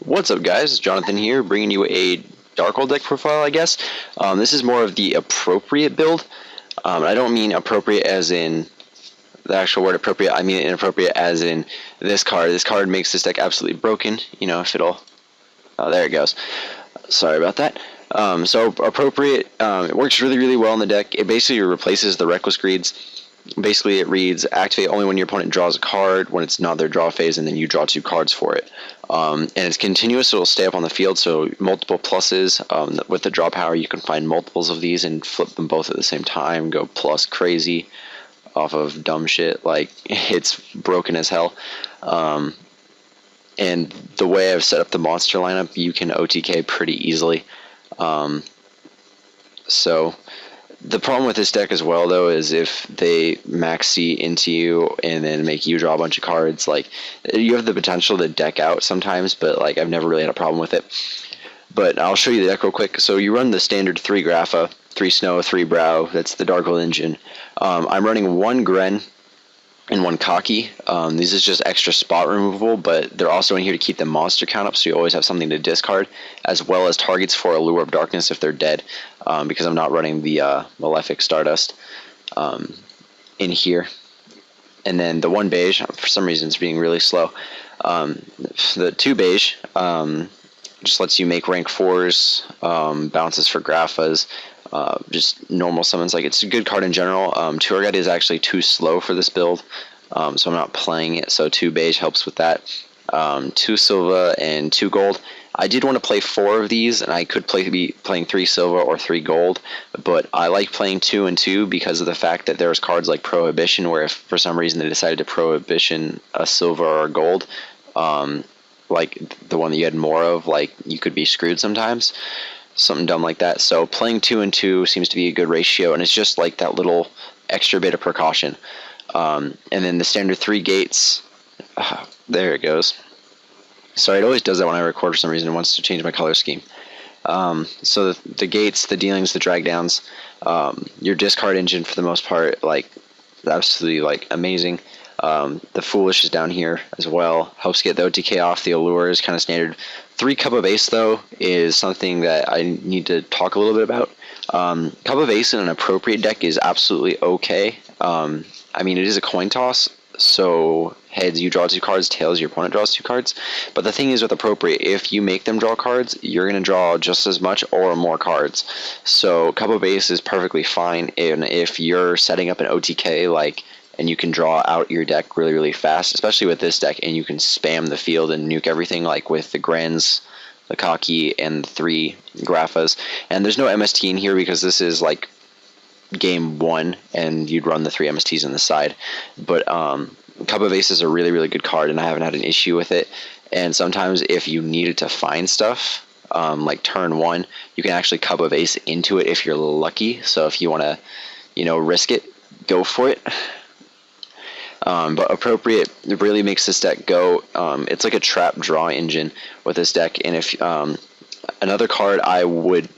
What's up, guys? It's Jonathan here, bringing you a Dark Hole deck profile, I guess. This is more of the appropriate build. I don't mean appropriate as in the actual word appropriate. I mean inappropriate as in this card. This card makes this deck absolutely broken. You know, if it'll... Oh, there it goes. Sorry about that. So appropriate, it works really, really well in the deck. It basically replaces the Reckless Greeds. Basically, it reads activate only when your opponent draws a card when it's not their draw phase, and then you draw 2 cards for it. And it's continuous, so it'll stay up on the field. So multiple pluses. With the draw power, you can find multiples of these and flip them both at the same time. Go plus crazy off of dumb shit. Like, it's broken as hell. And the way I've set up the monster lineup, you can OTK pretty easily. So the problem with this deck as well, though, is if they max C into you and then make you draw a bunch of cards, like, you have the potential to deck out sometimes, but like I've never really had a problem with it. But I'll show you the deck real quick. So you run the standard 3 Grapha, 3 Snow, 3 Brow. That's the Dark Hole engine. I'm running 1 Gren and 1 Cocky. These is just extra spot removal, but they're also in here to keep the monster count up, so you always have something to discard, as well as targets for Allure of Darkness if they're dead, because I'm not running the Malefic Stardust in here. And then the 1 Beige, for some reason it's being really slow. The 2 Beige just lets you make rank 4s, bounces for Graphas, just normal summons. Like, it's a good card in general. Tour Guide is actually too slow for this build, so I'm not playing it. So 2 Beige helps with that. 2 Silva and 2 Gold. I did want to play 4 of these, and I could be playing 3 Silva or 3 Gold, but I like playing 2 and 2 because of the fact that there's cards like Prohibition, where if for some reason they decided to Prohibition a Silva or a Gold, like the one that you had more of, like, you could be screwed sometimes. Something dumb like that. So playing 2 and 2 seems to be a good ratio, and it's just like that little extra bit of precaution. And then the standard 3 gates. There it goes. Sorry, it always does that when I record for some reason. It wants to change my color scheme. So the gates, the dealings, the drag downs, your discard engine for the most part, like, absolutely like amazing. The Foolish is down here as well. Helps get the OTK off. The Allure is kind of standard. 3 Cup of Ace, though, is something that I need to talk a little bit about. Cup of Ace in an appropriate deck is absolutely okay. I mean, it is a coin toss, so heads you draw 2 cards, tails your opponent draws 2 cards. But the thing is with appropriate, if you make them draw cards, you're going to draw just as much or more cards. So Cup of Ace is perfectly fine, and if you're setting up an OTK, like, and you can draw out your deck really, really fast, especially with this deck, and you can spam the field and nuke everything, like with the Grens, the Cocky, and the 3 Graphas. And there's no MST in here because this is like game 1, and you'd run the 3 MSTs on the side. But Cup of Ace is a really, really good card, and I haven't had an issue with it. And sometimes if you needed to find stuff, like turn 1, you can actually Cup of Ace into it if you're lucky. So if you want to, you know, risk it, go for it. But appropriate really makes this deck go. It's like a trap draw engine with this deck. And if another card I would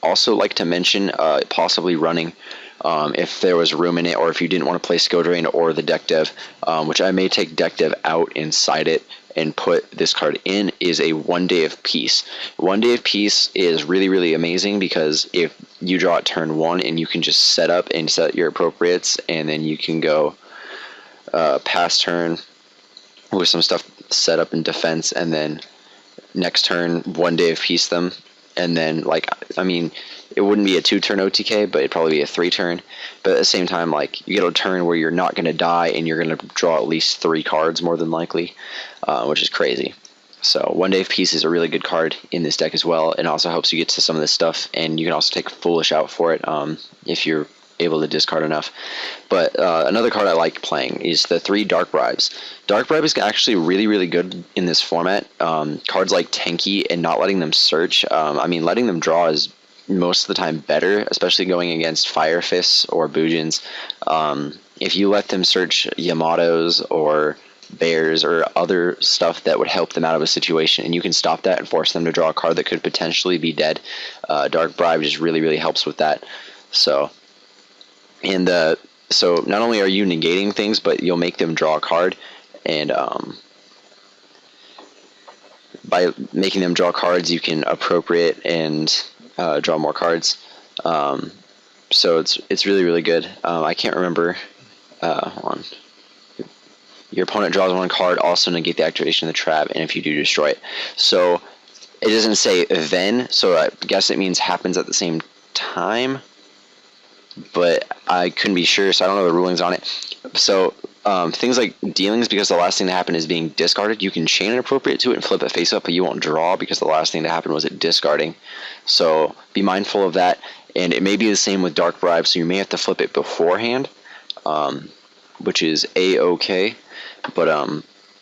also like to mention, possibly running, if there was room in it, or if you didn't want to play Skill Drain or the Deck Dev, which I may take Deck Dev out inside it and put this card in, is a 1 Day of Peace. 1 Day of Peace is really, really amazing because if you draw at turn 1 and you can just set up and set your appropriates, and then you can go past turn with some stuff set up in defense, and then next turn 1 Day of Peace them, and then, like, I mean, it wouldn't be a 2-turn OTK, but it'd probably be a 3-turn. But at the same time, like, you get a turn where you're not going to die and you're going to draw at least 3 cards more than likely, which is crazy. So 1 Day of Peace is a really good card in this deck as well, and also helps you get to some of this stuff, and you can also take Foolish out for it if you're able to discard enough. But another card I like playing is the 3 Dark Bribes. Dark Bribe is actually really, really good in this format. Cards like Tenki and not letting them search. I mean, letting them draw is most of the time better, especially going against Fire Fists or Bujins. If you let them search Yamatos or Bears or other stuff that would help them out of a situation, and you can stop that and force them to draw a card that could potentially be dead, Dark Bribe just really, really helps with that. So not only are you negating things, but you'll make them draw a card, and by making them draw cards, you can appropriate and draw more cards. So it's really, really good. I can't remember. Hold on. Your opponent draws one card, also negate the activation of the trap, and if you do, destroy it. So it doesn't say then, so I guess it means happens at the same time, but I couldn't be sure, so I don't know the rulings on it. So things like dealings, because the last thing to happen is being discarded, you can chain an appropriate to it and flip it face up, but you won't draw because the last thing to happen was it discarding. So be mindful of that, and it may be the same with Dark Bribe, so you may have to flip it beforehand, which is A-okay. But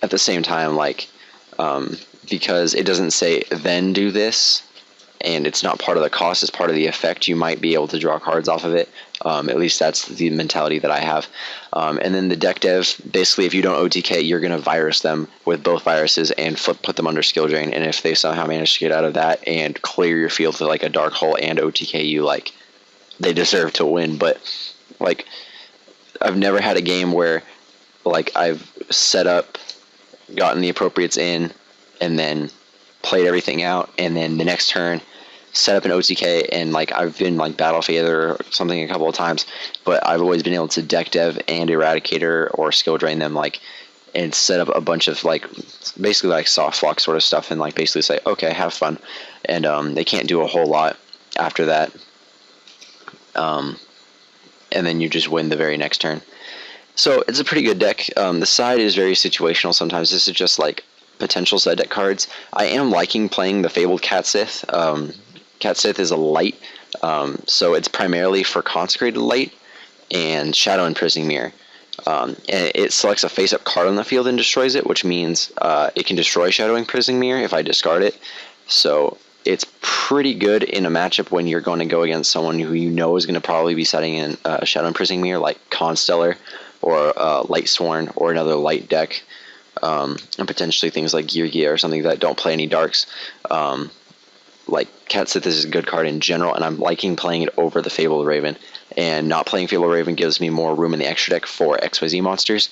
at the same time, like, because it doesn't say then do this, and it's not part of the cost, it's part of the effect, you might be able to draw cards off of it. At least that's the mentality that I have. And then the deck dev, basically, if you don't OTK, you're going to virus them with both viruses and put them under skill drain. And if they somehow manage to get out of that and clear your field to like a dark hole and OTK you, like, they deserve to win. But like, I've never had a game where like I've set up, gotten the appropriates in, and then played everything out, and then the next turn set up an OTK, and like I've been like Battle Phaser or something a couple of times, but I've always been able to deck dev and Eradicator or skill drain them, like, and set up a bunch of like basically like soft lock sort of stuff, and like basically say, okay, have fun, and they can't do a whole lot after that, and then you just win the very next turn. So it's a pretty good deck. The side is very situational sometimes. This is just like potential side deck cards. I am liking playing the Fabled Cat Sith. Cat Sith is a light, so it's primarily for Consecrated Light and Shadow Imprisoning Mirror. And it selects a face-up card on the field and destroys it, which means it can destroy Shadow Imprisoning Mirror if I discard it. So it's pretty good in a matchup when you're going to go against someone who you know is going to probably be setting in Shadow Imprisoning Mirror, like Constellar or Light Sworn or another light deck. And potentially things like Gear Gear or something that don't play any darks. Like Cat Sith is a good card in general, and I'm liking playing it over the Fabled Raven. And not playing Fabled Raven gives me more room in the extra deck for XYZ monsters.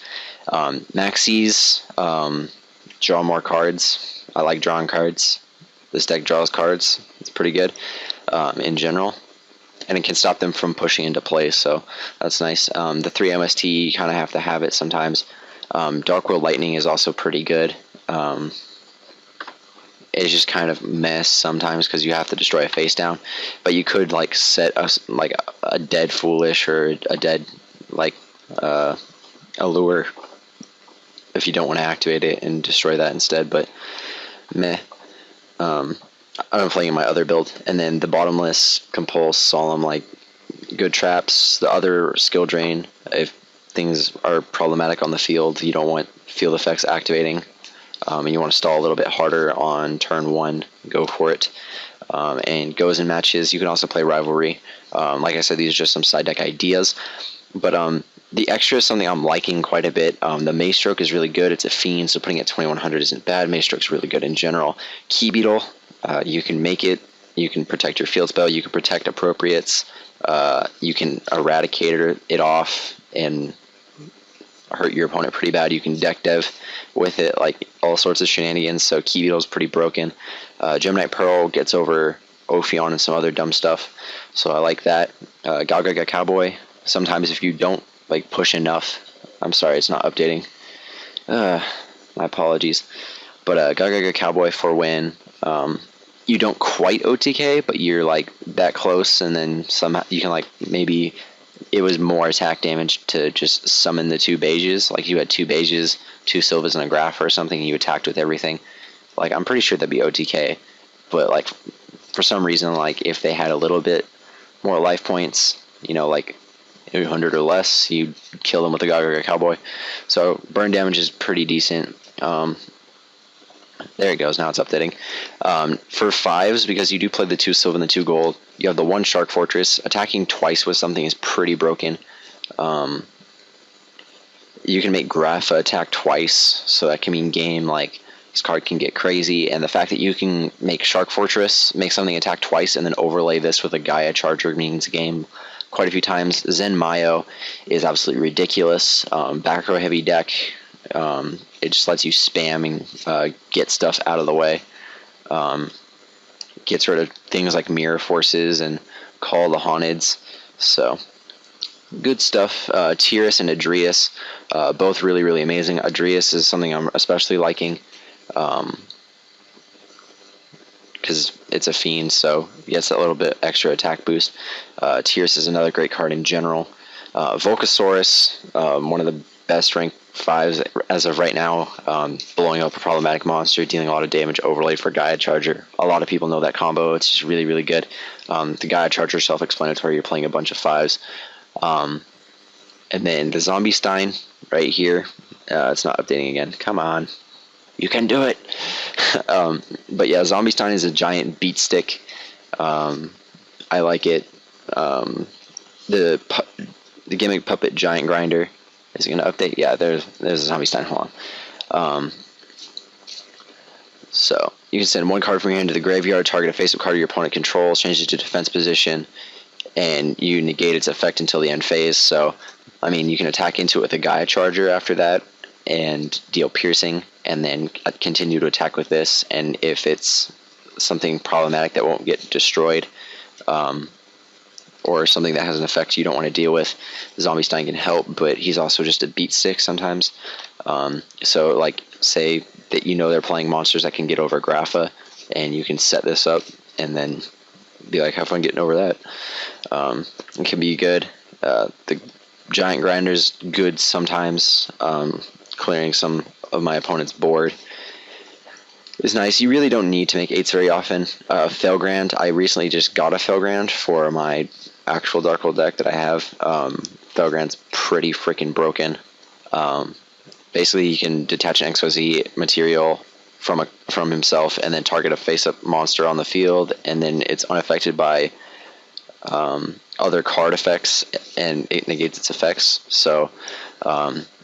Maxis, draw more cards. I like drawing cards. This deck draws cards. It's pretty good in general. And it can stop them from pushing into play, so that's nice. The 3 MST, you kind of have to have it sometimes. Dark World Lightning is also pretty good. It's just kind of mess sometimes because you have to destroy a face down, but you could like set a dead Foolish or a dead like Allure if you don't want to activate it and destroy that instead. But meh. I'm playing my other build, and then the Bottomless, Compulse, Solemn, like good traps. The other Skill Drain, if things are problematic on the field, you don't want field effects activating, and you want to stall a little bit harder on turn 1, go for it. And goes in matches. You can also play Rivalry. Like I said, these are just some side deck ideas, but the extra is something I'm liking quite a bit. The Maze Stroke is really good. It's a fiend, so putting it at 2100 isn't bad. Maze Stroke's really good in general. Key Beetle, you can make it. You can protect your field spell. You can protect appropriates. You can Eradicator it off and hurt your opponent pretty bad. You can deck dev with it, like all sorts of shenanigans. So Key Beetle's pretty broken. Gemini Pearl gets over Ophion and some other dumb stuff, so I like that. Gaga Cowboy. Sometimes if you don't like push enough, I'm sorry, it's not updating. My apologies. But Gaga Cowboy for when you don't quite OTK, but you're like that close, and then somehow you can like maybe it was more attack damage to just summon the 2 Beiges. Like you had 2 Beiges, 2 Sylvas, and a Graph or something, and you attacked with everything. Like I'm pretty sure that'd be OTK, but like for some reason, like if they had a little bit more life points, you know, like 800 or less, you kill them with the Gaga Cowboy. So burn damage is pretty decent. There it goes. Now it's updating. For 5s, because you do play the 2 silver and the 2 gold, you have the 1 Shark Fortress. Attacking twice with something is pretty broken. You can make Grapha attack twice, so that can mean game, like, this card can get crazy. And the fact that you can make Shark Fortress, make something attack twice, and then overlay this with a Gaia Charger means game quite a few times. Zen Mayo is absolutely ridiculous. Back row heavy deck. It just lets you spam and get stuff out of the way. Gets rid of things like mirror forces and Call the Haunteds. So good stuff. Tyrus and Adrius, both really, really amazing. Adrius is something I'm especially liking because it's a fiend, so he gets that little bit extra attack boost. Tyrus is another great card in general. Volcasaurus, one of the best ranked 5s as of right now, blowing up a problematic monster, dealing a lot of damage, overlay for Gaia Charger. A lot of people know that combo. It's just really, really good. The Gaia Charger, self-explanatory. You're playing a bunch of 5s. And then the Zombie Stein right here. It's not updating again. Come on. You can do it. But yeah, Zombie Stein is a giant beat stick. I like it. The Gimmick Puppet Giant Grinder. Is it going to update? Yeah, there's a Zombie Stein. Hold on. So you can send one card from your hand to the graveyard, target a face-up card your opponent controls, change it to defense position, and you negate its effect until the end phase. So, I mean, you can attack into it with a Gaia Charger after that and deal piercing, and then continue to attack with this. And if it's something problematic that won't get destroyed, or something that has an effect you don't want to deal with, Zombie Stein can help, but he's also just a beat stick sometimes. So, like, say that they're playing monsters that can get over Grapha, and you can set this up and then be like, have fun getting over that. It can be good. The Giant Grinder's good sometimes. Clearing some of my opponent's board is nice. You really don't need to make 8s very often. Felgrand, I recently just got a Felgrand for my actual Dark World deck that I have. Felgrand's pretty freaking broken. Basically, he can detach an XYZ material from himself and then target a face-up monster on the field, and then it's unaffected by other card effects, and it negates its effects. So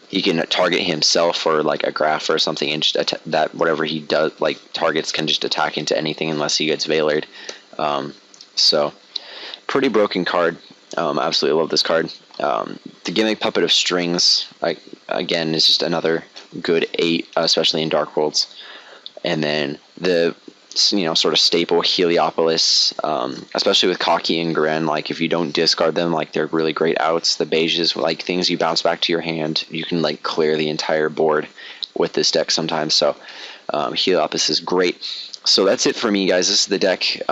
he can target himself or like a graph or something, and just that whatever he does, like targets, can just attack into anything unless he gets Veilered. So pretty broken card. Absolutely love this card. The Gimmick Puppet of Strings, again, is just another good 8, especially in Dark Worlds. And then the sort of staple Heliopolis, especially with Cocky and Gren, like if you don't discard them, like they're really great outs. The beiges, like things you bounce back to your hand, you can like clear the entire board with this deck sometimes. So Heliopolis is great. So that's it for me, guys. This is the deck.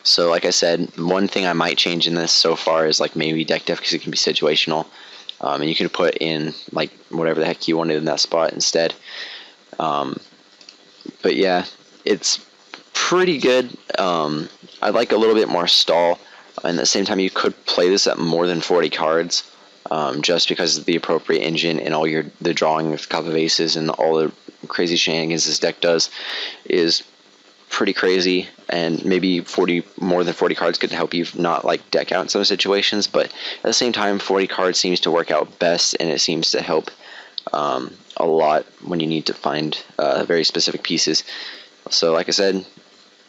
So like I said, one thing I might change in this so far is like maybe deck depth, because it can be situational, and you can put in like whatever the heck you wanted in that spot instead. But yeah, it's pretty good. I like a little bit more stall, and at the same time you could play this at more than 40 cards, just because of the appropriate engine and all the drawing of Cup of Aces and all the crazy shenanigans this deck does is pretty crazy, and maybe more than 40 cards could help you not like deck out in some situations, but at the same time 40 cards seems to work out best, and it seems to help a lot when you need to find very specific pieces. So like I said,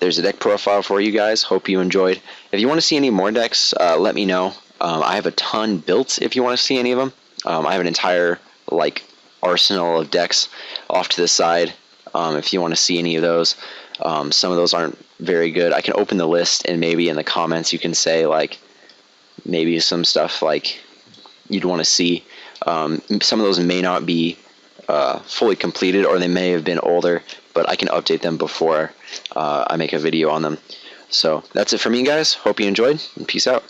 there's a deck profile for you guys. Hope you enjoyed. If you want to see any more decks, let me know. I have a ton built if you want to see any of them. I have an entire like arsenal of decks off to the side if you want to see any of those. Some of those aren't very good. I can open the list, and maybe in the comments you can say like maybe some stuff like you'd want to see. Some of those may not be fully completed, or they may have been older, but I can update them before I make a video on them. So that's it for me, guys. Hope you enjoyed, and peace out.